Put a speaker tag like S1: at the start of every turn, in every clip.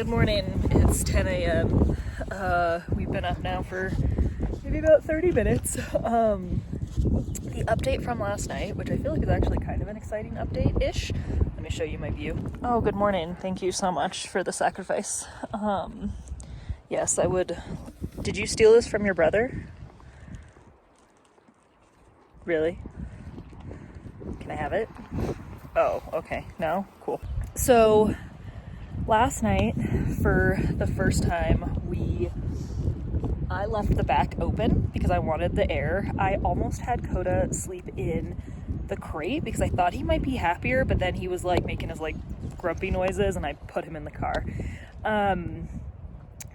S1: Good morning. It's 10 a.m. We've been up now for maybe about 30 minutes. The update from last night, which I feel like is actually kind of an exciting update-ish. Let me show you my view. Oh, good morning. Thank you so much for the sacrifice. Yes, I would. Did you steal this from your brother? Really? Can I have it? Oh, okay. No? Cool. So, last night, for the first time, I left the back open because I wanted the air. I almost had Coda sleep in the crate because I thought he might be happier, but then he was like making his like grumpy noises and I put him in the car.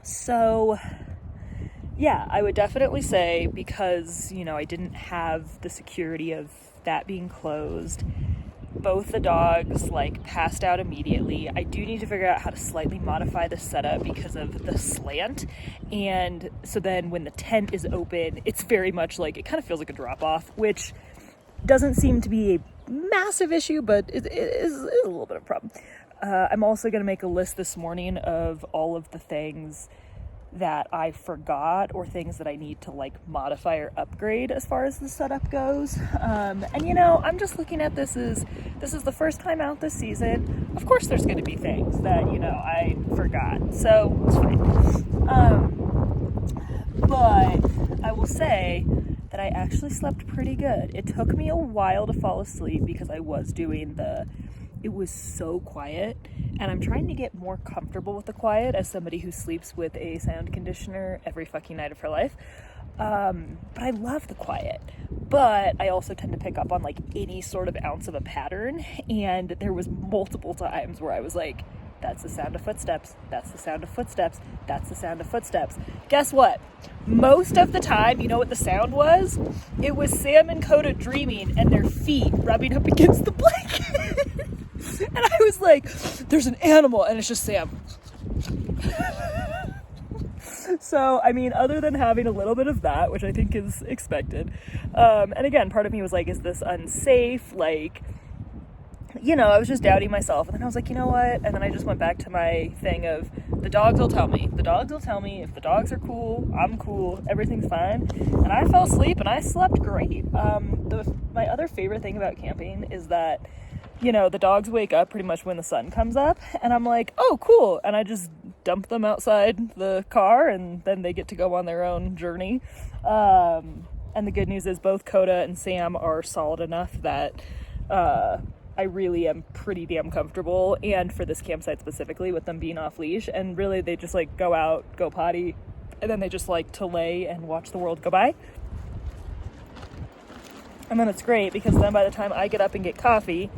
S1: So yeah, I would definitely say, because, you know, I didn't have the security of that being closed, both the dogs like passed out immediately. I do need to figure out how to slightly modify the setup because of the slant, and so then when the tent is open, it's very much like, it kind of feels like a drop off, which doesn't seem to be a massive issue, but it is a little bit of a problem. I'm also going to make a list this morning of all of the things that I forgot or things that I need to like modify or upgrade as far as the setup goes. And you know, I'm just looking at this is the first time out this season. Of course there's going to be things that, you know, I forgot. So it's fine. But I will say that I actually slept pretty good. It took me a while to fall asleep because I was doing it was so quiet, and I'm trying to get more comfortable with the quiet as somebody who sleeps with a sound conditioner every fucking night of her life. But I love the quiet, but I also tend to pick up on like any sort of ounce of a pattern, and there was multiple times where I was like, that's the sound of footsteps, that's the sound of footsteps, that's the sound of footsteps. Guess what? Most of the time, you know what the sound was? It was Sam and Coda dreaming and their feet rubbing up against the blanket. And I was like, there's an animal, and it's just Sam. So, I mean, other than having a little bit of that, which I think is expected, and again, part of me was like, is this unsafe? Like, you know, I was just doubting myself, and then I was like, you know what? And then I just went back to my thing of, the dogs will tell me. The dogs will tell me. If the dogs are cool, I'm cool, everything's fine. And I fell asleep, and I slept great. My other favorite thing about camping is that, you know, the dogs wake up pretty much when the sun comes up, and I'm like, oh, cool. And I just dump them outside the car, and then they get to go on their own journey. And the good news is both Coda and Sam are solid enough that I really am pretty damn comfortable, and for this campsite specifically, with them being off leash, and really they just like go out, go potty, and then they just like to lay and watch the world go by. And then it's great because then by the time I get up and get coffee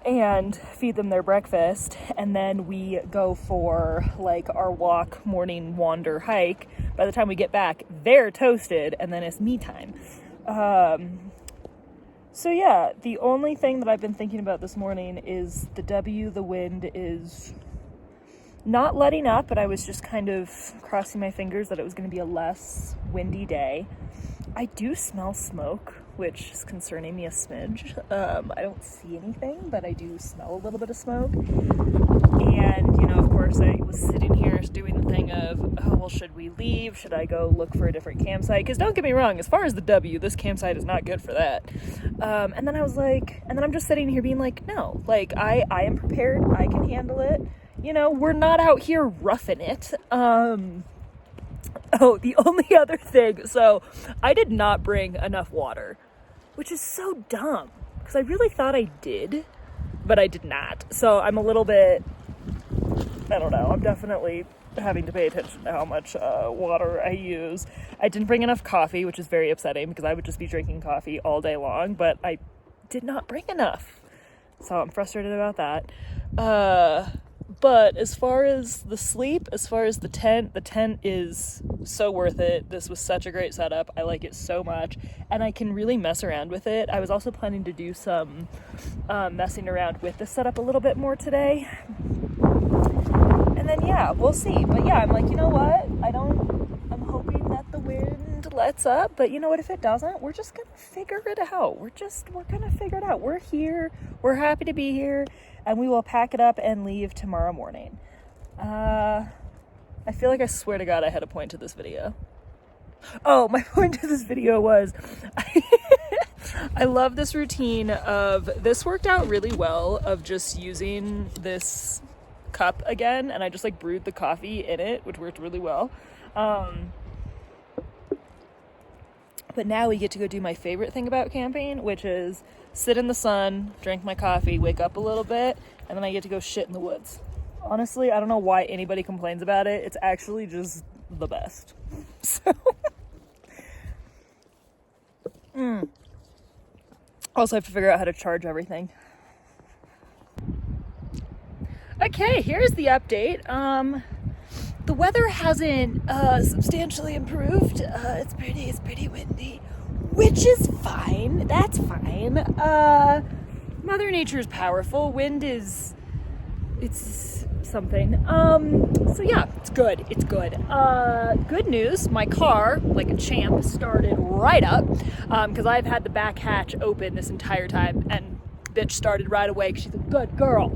S1: and feed them their breakfast, and then we go for like our walk, morning wander, hike, by the time we get back, they're toasted, and then it's me time. So yeah, the only thing that I've been thinking about this morning is the wind is not letting up, but I was just kind of crossing my fingers that it was going to be a less windy day. I do smell smoke, which is concerning me a smidge. I don't see anything, but I do smell a little bit of smoke. And, you know, of course, I was sitting here doing the thing of, oh, well, should we leave? Should I go look for a different campsite? Because don't get me wrong, as far as the W, this campsite is not good for that. And then I was like, and then I'm just sitting here being like, no, like, I am prepared. I can handle it. You know, we're not out here roughing it. Oh, the only other thing, so I did not bring enough water, which is so dumb, because I really thought I did, but I did not. So I'm a little bit, I don't know, I'm definitely having to pay attention to how much water I use. I didn't bring enough coffee, which is very upsetting, because I would just be drinking coffee all day long, but I did not bring enough. So I'm frustrated about that. But as far as the sleep, as far as the tent is so worth it. This was such a great setup. I like it so much, and I can really mess around with it. I was also planning to do some messing around with the setup a little bit more today. And then, yeah, we'll see. But yeah, I'm like, you know what? I'm hoping that the wind lets up, but you know what? If it doesn't, we're just gonna figure it out. We're gonna figure it out. We're here. We're happy to be here, and we will pack it up and leave tomorrow morning. I feel like I swear to God I had a point to this video. Oh, my point to this video was I love this routine of, this worked out really well, of just using this cup again, and I just like brewed the coffee in it, which worked really well. But now we get to go do my favorite thing about camping, which is sit in the sun, drink my coffee, wake up a little bit, and then I get to go shit in the woods. Honestly, I don't know why anybody complains about it. It's actually just the best. So, Also, I have to figure out how to charge everything. Okay, here's the update. The weather hasn't substantially improved. It's pretty windy, which is fine. That's fine. Mother Nature is powerful. Wind is, it's something. So yeah, it's good. It's good. Good news. My car, like a champ, started right up. Because I've had the back hatch open this entire time, and bitch started right away because she's a good girl.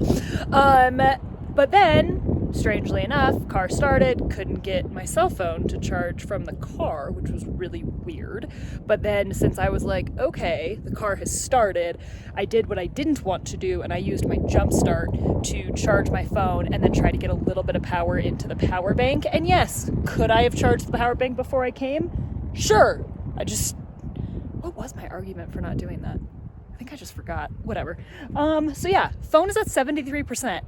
S1: But then, strangely enough, car started, couldn't get my cell phone to charge from the car, which was really weird. But then, since I was like, okay, the car has started, I did what I didn't want to do, and I used my jump start to charge my phone and then try to get a little bit of power into the power bank. And yes, could I have charged the power bank before I came? Sure. What was my argument for not doing that? I think I just forgot. Whatever. So yeah, phone is at 73%.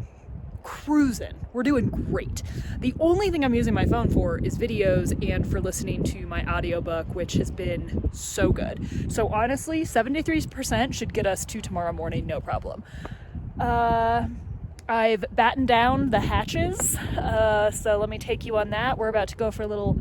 S1: Cruising. We're doing great. The only thing I'm using my phone for is videos and for listening to my audiobook, which has been so good. So honestly, 73% should get us to tomorrow morning, no problem. I've battened down the hatches, so let me take you on that. We're about to go for a little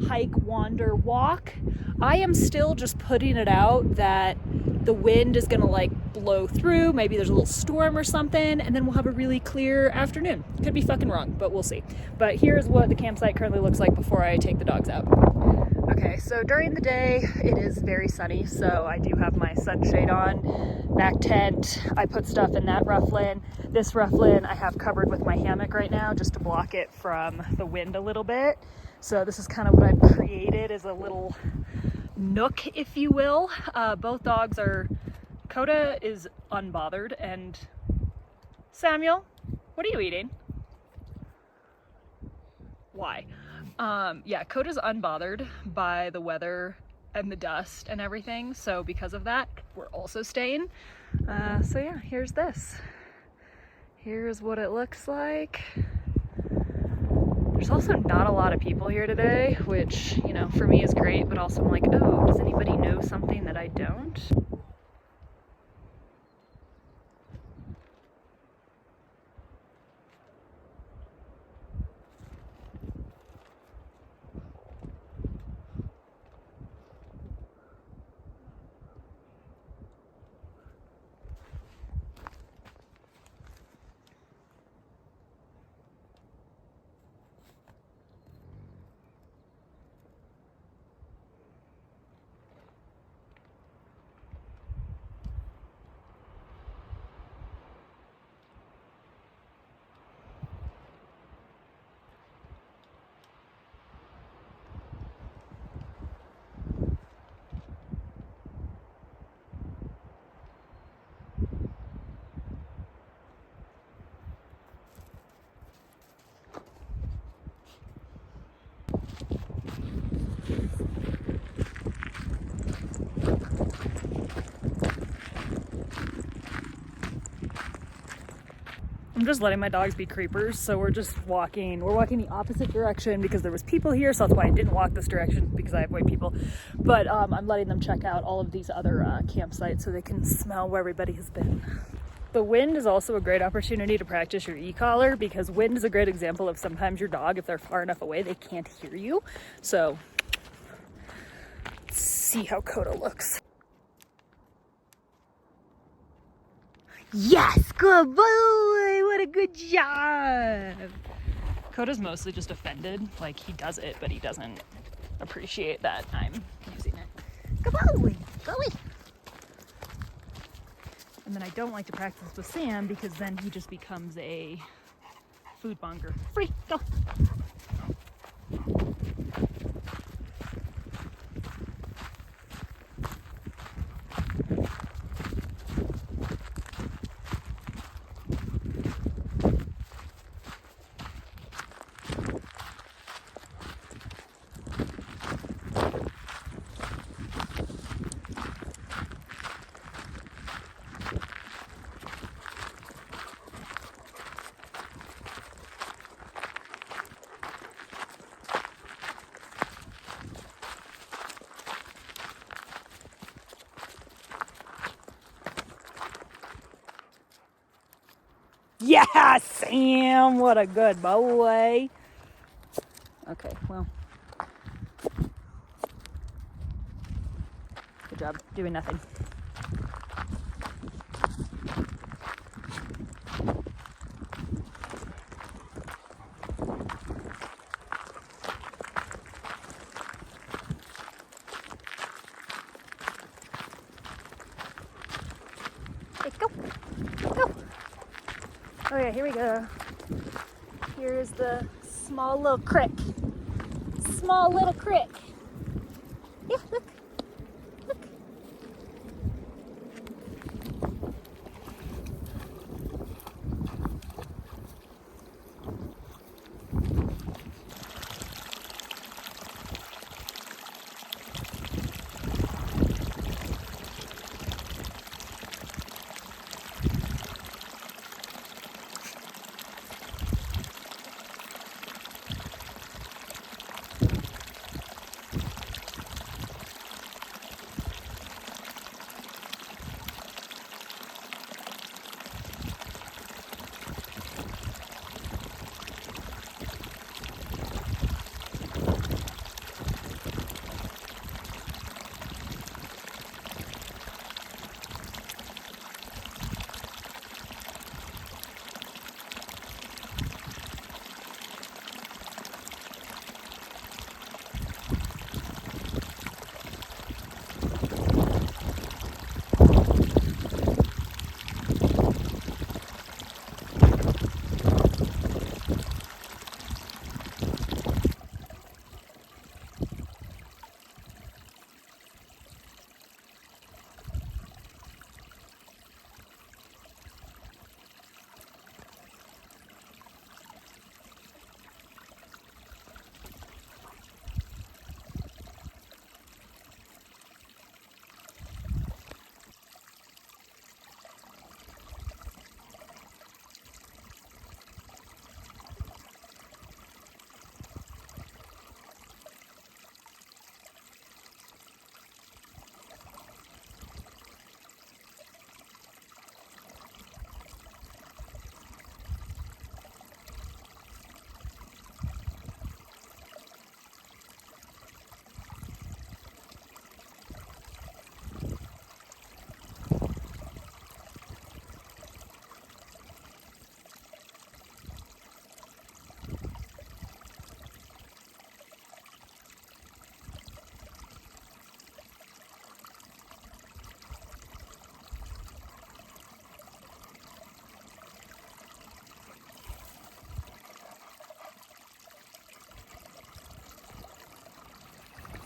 S1: hike, wander, walk. I am still just putting it out that the wind is gonna like blow through, maybe there's a little storm or something, and then we'll have a really clear afternoon. Could be fucking wrong, but we'll see. But here's what the campsite currently looks like before I take the dogs out. Okay, so during the day it is very sunny, so I do have my sunshade on, back tent. I put stuff in that rufflin. This rufflin I have covered with my hammock right now just to block it from the wind a little bit. So this is kind of what I've created as a little nook, if you will. Both dogs are, Coda is unbothered, and Samuel, what are you eating? Why? Yeah, Coda's unbothered by the weather and the dust and everything, so because of that, we're also staying. So yeah, here's this. Here's what it looks like. There's also not a lot of people here today, which, you know, for me is great, but also I'm like, oh, does anybody know something that I don't? I'm just letting my dogs be creepers, so we're just walking. We're walking the opposite direction because there was people here, so that's why I didn't walk this direction, because I avoid people. But I'm letting them check out all of these other campsites so they can smell where everybody has been. The wind is also a great opportunity to practice your e-collar, because wind is a great example of sometimes your dog, if they're far enough away, they can't hear you. So let's see how Coda looks. Yes, good boy, what a good job. Coda's mostly just offended, like he does it, but he doesn't appreciate that I'm using it. Good boy, go away. And then I don't like to practice with Sam because then he just becomes a Food monger. Free, go. Yeah, Sam, what a good boy. Okay, well, good job doing nothing. Okay, go, go. Okay, here we go. Here's the small little creek. Small little creek. Yeah, look, look.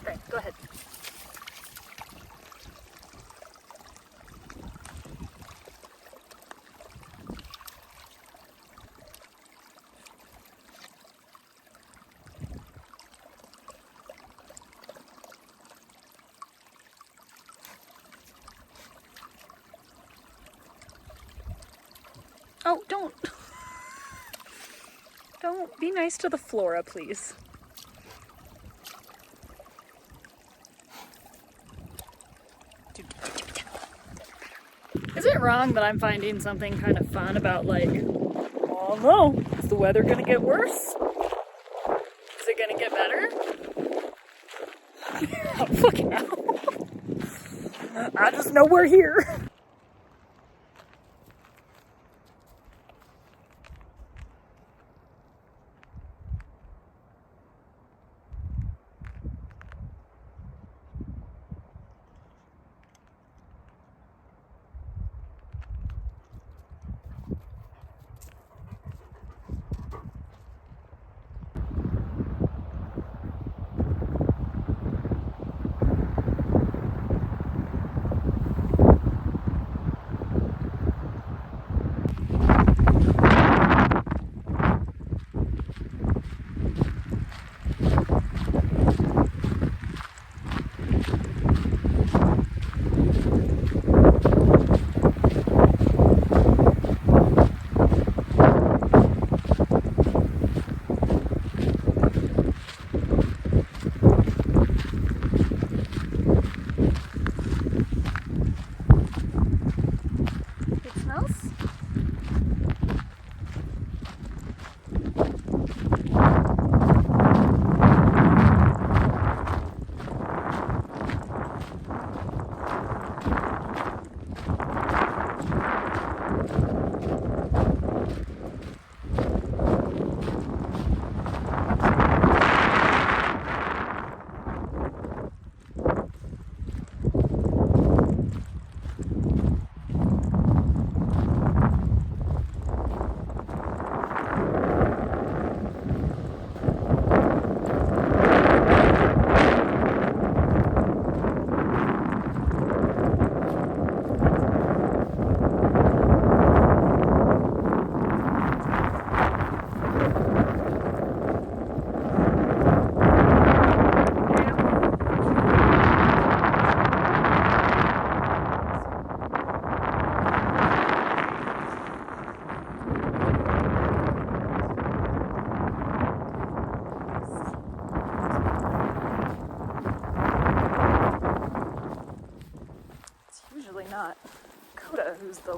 S1: Great, go ahead. Oh, don't. Don't be nice to the flora, please. Is it wrong that I'm finding something kind of fun about, like, oh no, is the weather gonna get worse? Is it gonna get better? Oh, fucking hell. I just know we're here.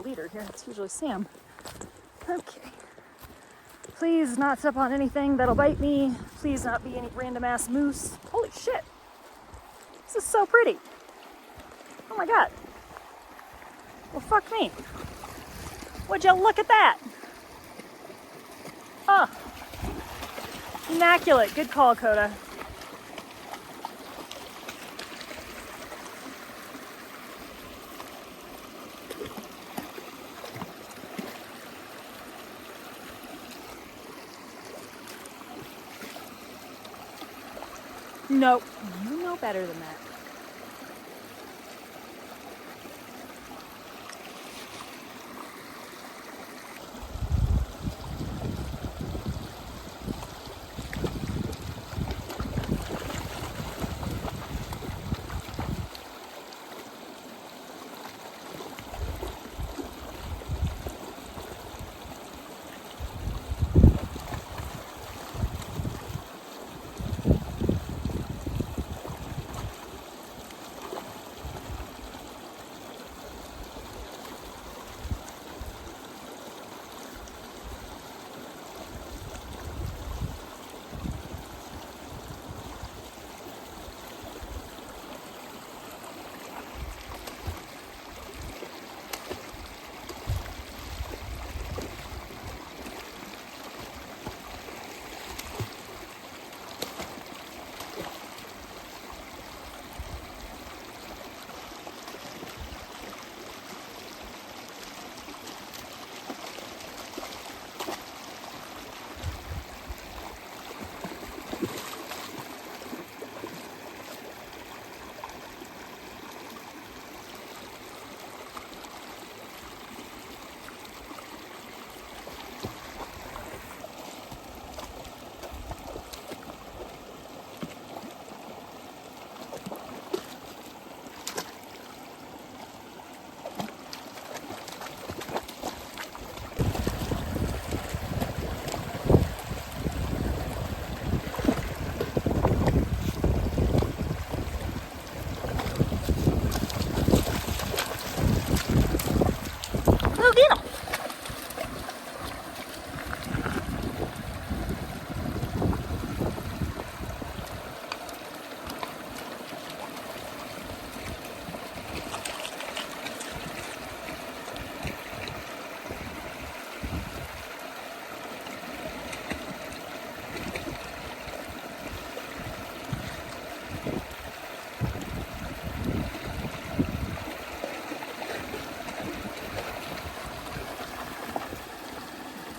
S1: leader here. It's usually Sam. Okay. Please not step on anything that'll bite me. Please not be any random ass moose. Holy shit. This is so pretty. Oh my god. Well, fuck me. Would you look at that? Oh. Immaculate. Good call, Coda. Nope. You know better than that.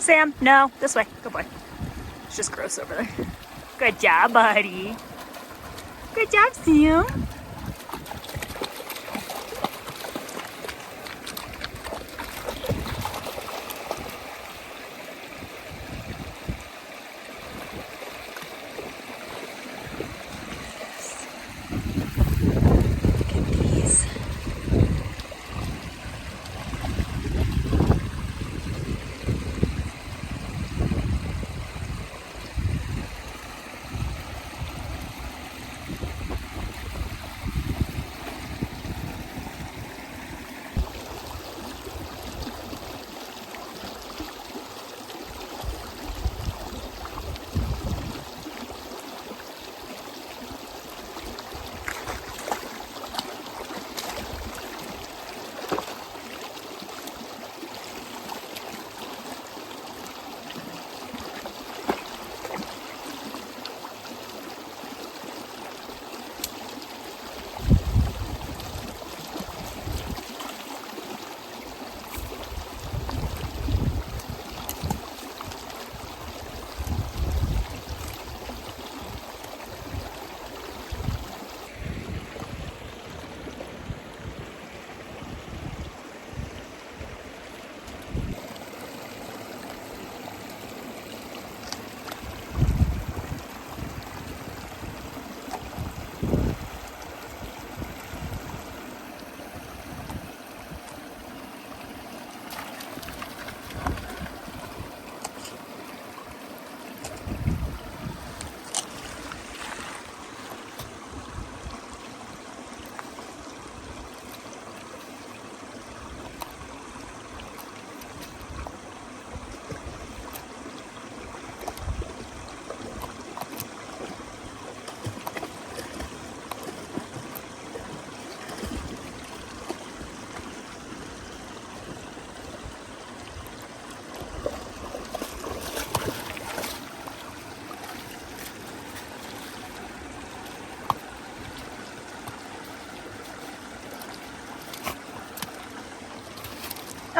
S1: Sam, no, this way. Good boy. It's just gross over there. Good job, buddy. Good job, Sam.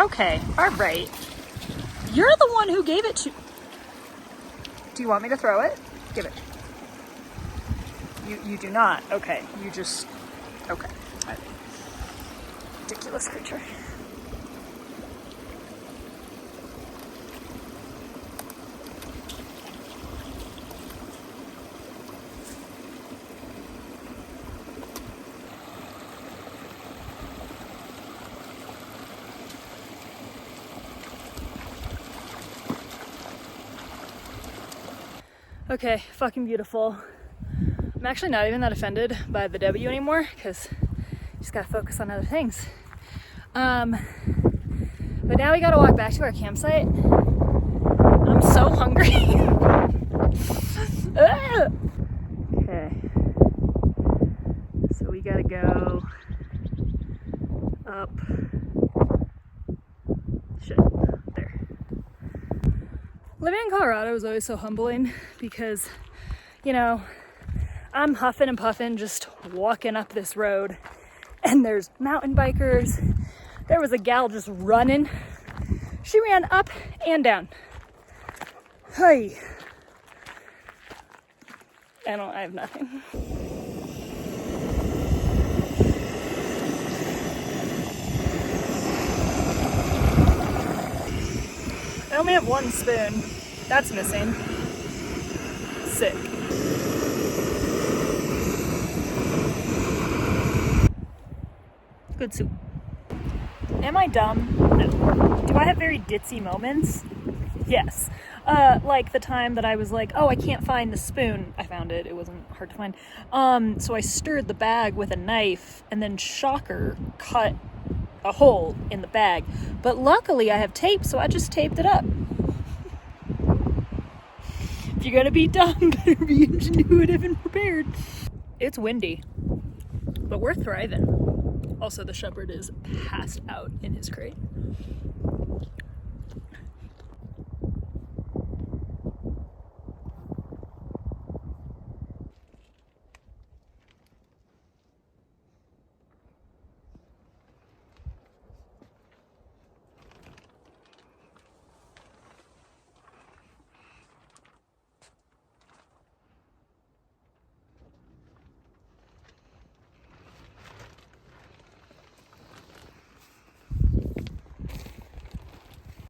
S1: Okay, all right. You're the one who gave it to... Do you want me to throw it? Give it. You do not. Okay, you just... Okay. All right. Ridiculous creature. Okay, fucking beautiful. I'm actually not even that offended by the W anymore because you just gotta focus on other things. But now we gotta walk back to our campsite. And I'm so hungry. Okay. So we gotta go up. Shit, there. Living in Colorado is always so humbling because, you know, I'm huffing and puffing just walking up this road and there's mountain bikers. There was a gal just running. She ran up and down. Hey. I have nothing. I only have one spoon. That's missing. Sick. Good soup. Am I dumb? No. Do I have very ditzy moments? Yes. Like the time that I was like, oh, I can't find the spoon. I found it. It wasn't hard to find. So I stirred the bag with a knife and then shocker cut a hole in the bag. But luckily I have tape, so I just taped it up. If you're gonna be dumb, better be ingenuitive and prepared. It's windy, but we're thriving. Also, the shepherd is passed out in his crate.